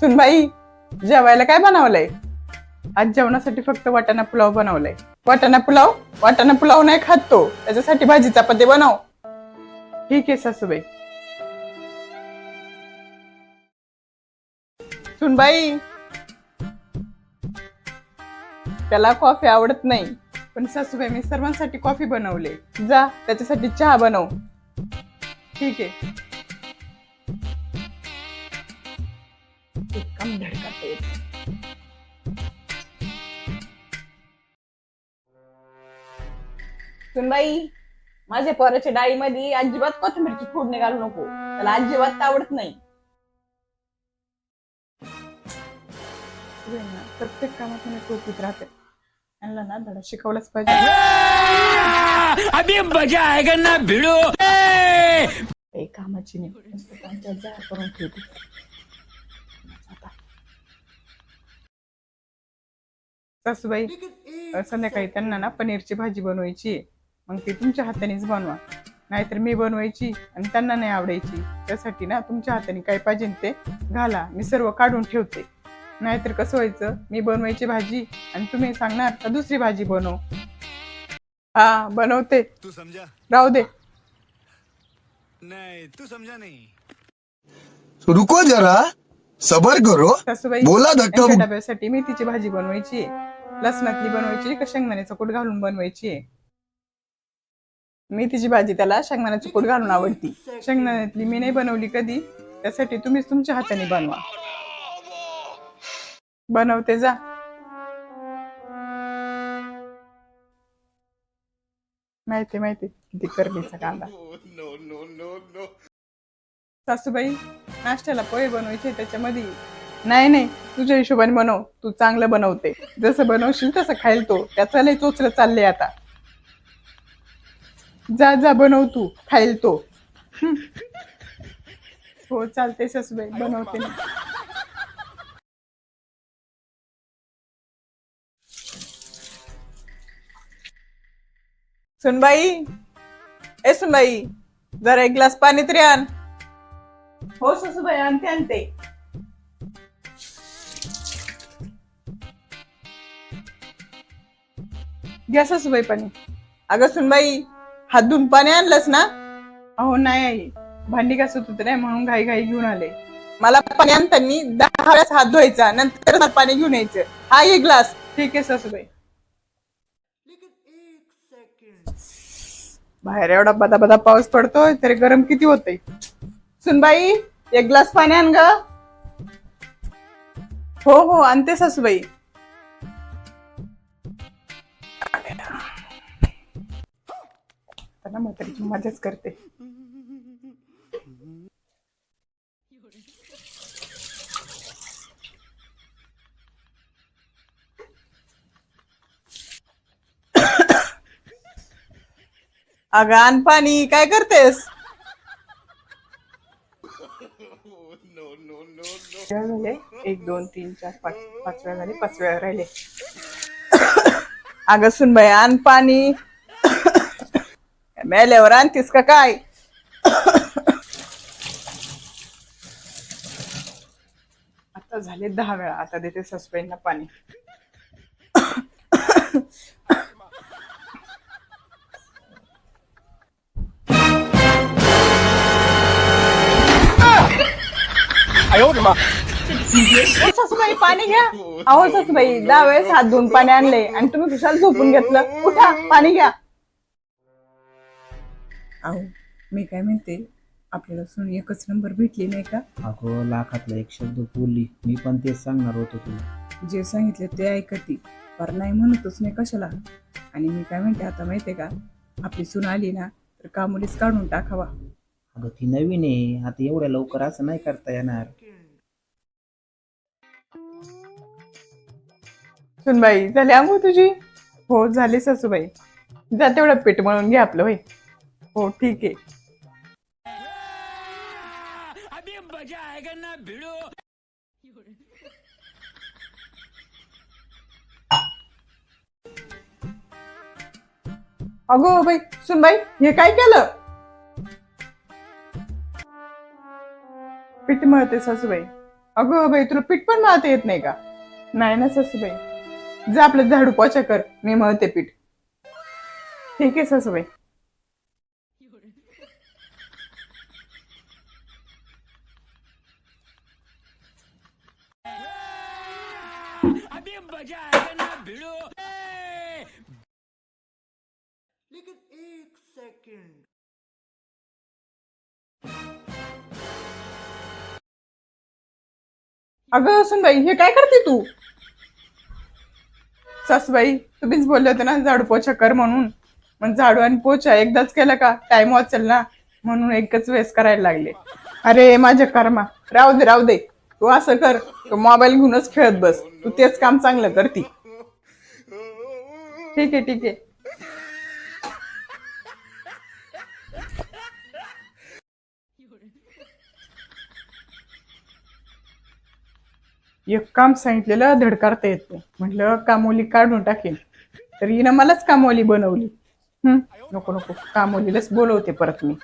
सुनबाई, जेवायला काय बनवलंय? आज जेवणासाठी फक्त वाटाणा पुलाव बनवलाय. वाटाणा पुलाव नाही खात तो, त्याच्यासाठी भाजी चपाती बनव. ठीक आहे सासूबाई. सुनबाई, त्याला कॉफी आवडत नाही, पण सासूबाई मी सर्वांसाठी कॉफी बनवले. जा त्याच्यासाठी चहा बनव. ठीक आहे. कम धडकाते. सुनबाई, माझ्या पोराच्या डाळीमध्ये अजिबात कोथिंबीरची फोडणी घालू नको, त्याला अजिबात आवडत नाही. प्रत्येक कामात मी टोपीत राहते. यांना ना धडा शिकवलाच पाहिजे. अभी मजा आएगा ना भिडो. कामाची नाही, जाहीर करून ठेवते. सासूबाई, संध्याकाळी त्यांना ना पनीरची भाजी बनवायची, मग ती तुमच्या हातानेच बनवा. नाहीतर मी बनवायची आणि त्यांना नाही आवडायची. त्यासाठी ना तुमच्या हाताने काय पाहिजे ते घाला, मी सर्व काढून ठेवते. नाहीतर कसं व्हायचं, मी बनवायची भाजी आणि तुम्ही सांगणार का दुसरी भाजी बनव. हा बनवते, तू समझा? राहू दे. नहीं तू समझा नहीं. रुको जरा सबर करो. सासूबाई, बोला धक्का त्यांच्या डब्यासाठी मेथीची भाजी बनवायची, लसणातली बनवायची का शेंगदाण्याचा कूट घालून बनवायची. मेथीची भाजी त्याला शेंगदाण्याचं कूट घालून आवडती. शेंगदाण्यातली मी नाही बनवली कधी, त्यासाठी तुम्हीच तुमच्या हाताने बनवा. बनवते जा. माहिती किती करलीचा कांदा. सासूबाई, नाश्त्याला पोहे बनवायचे, त्याच्यामध्ये नाही तुझ्या हिशोबाने बनव, तू चांगलं बनवते. जसं बनवशील तसं खाईल तो. त्याचं लय चोचलं चालले आता. जा बनव, तू खाईल तो. हो चालते सासूबाई, बनवते मी. सुनबाई, सुनबाई, जरा एक ग्लास पाणी तरी आण. हो सासूबाई, आणते. घ्या सासूबाई पाणी. अगं सुनबाई, हात धुवून पाणी आणलंस ना? अहो नाही आई, भांडी घासत होते नाही म्हणून घाई घेऊन आले. मला पाणी आणताना 10 वेळेस हात धुवायचा, नंतर पाणी घेऊन यायचं. हा एक ग्लास. ठीक आहे सासूबाई. बाहेर एवढा बदा पाऊस पडतोय, तरी गरम किती होतंय. सुनबाई, एक ग्लास पाणी आण ग. हो आणते सासूबाई. आता म्हातारीची मजाच करते. अगं आण पाणी, काय करतेस? झाले 1 2 3 4 5 5 वेळा झाले, 5 वेळा राहिले. अगं सुनबाई, आण पाणी. मेल्यावर आणतीस का काय? आता झाले 10 वेळा. आता देते सासूबाईंना पाणी. सासूबाई पाणी घ्या. अहो सासूबाई, 10 वेळेस हात धुवून पाणी आणले आणि तुम्ही खुशाल झोपून घेतलं. उठा, पाणी घ्या. अहो मी काय म्हणते, आपल्याला सून एकच नंबर भेटली नाही का? अगं लाखातला एक शब्द बोलली, मी पण तेच सांगणार होतो तुला. जे सांगितले ते ऐकती, पर नाही म्हणतच नाही कशाला. आणि मी काय म्हणते आता माहितीये का, आपली सून आली ना तर कामुलीच काढून टाकावा. अगं ती नवीन आहे, आता एवढ्या लवकर असं नाही करता येणार. सुनबाई, झाली आंघोळ तुझी? हो झाली सासूबाई. जा तेवढं पीठ मळून घ्या आपलं. होय हो ठीक आहे. अभी मजा आएगा ना भिडो. अगो बाई, सुनबाई, हे काय केलं? पीठ मळते सासूबाई. अगं बाई तुला पीठ पण मळता येत नाही का? नाही ना सासूबाई. जा आपलं झाडू पोछा कर, मी मळते पीठ. ठीक आहे सासूबाई. अभी मजा आएगा ना भिड़ो। अगं सुनबाई हे काय करते तू? सासूबाई तुम्हीच बोलले होते ना झाडू पोछा कर म्हणून. मग झाडू आणि पोछा एकदाच केला का टाइम वाचेल ना, म्हणून एकच वेळेस करायला लागले. अरे माझ्या कर्मा, राहू दे राहू दे. तू असं कर, तू मोबाईल घेऊनच खेळत बस. तू तेच काम चांगलं करती. ठीक आहे ठीक आहे. एक काम सांगितलेलं धड करता येत नाही. म्हटलं कामोली काढून टाकेन, तर हिनं मलाच कामोली बनवली. नको नको, कामोलीलाच बोलवते परत मी.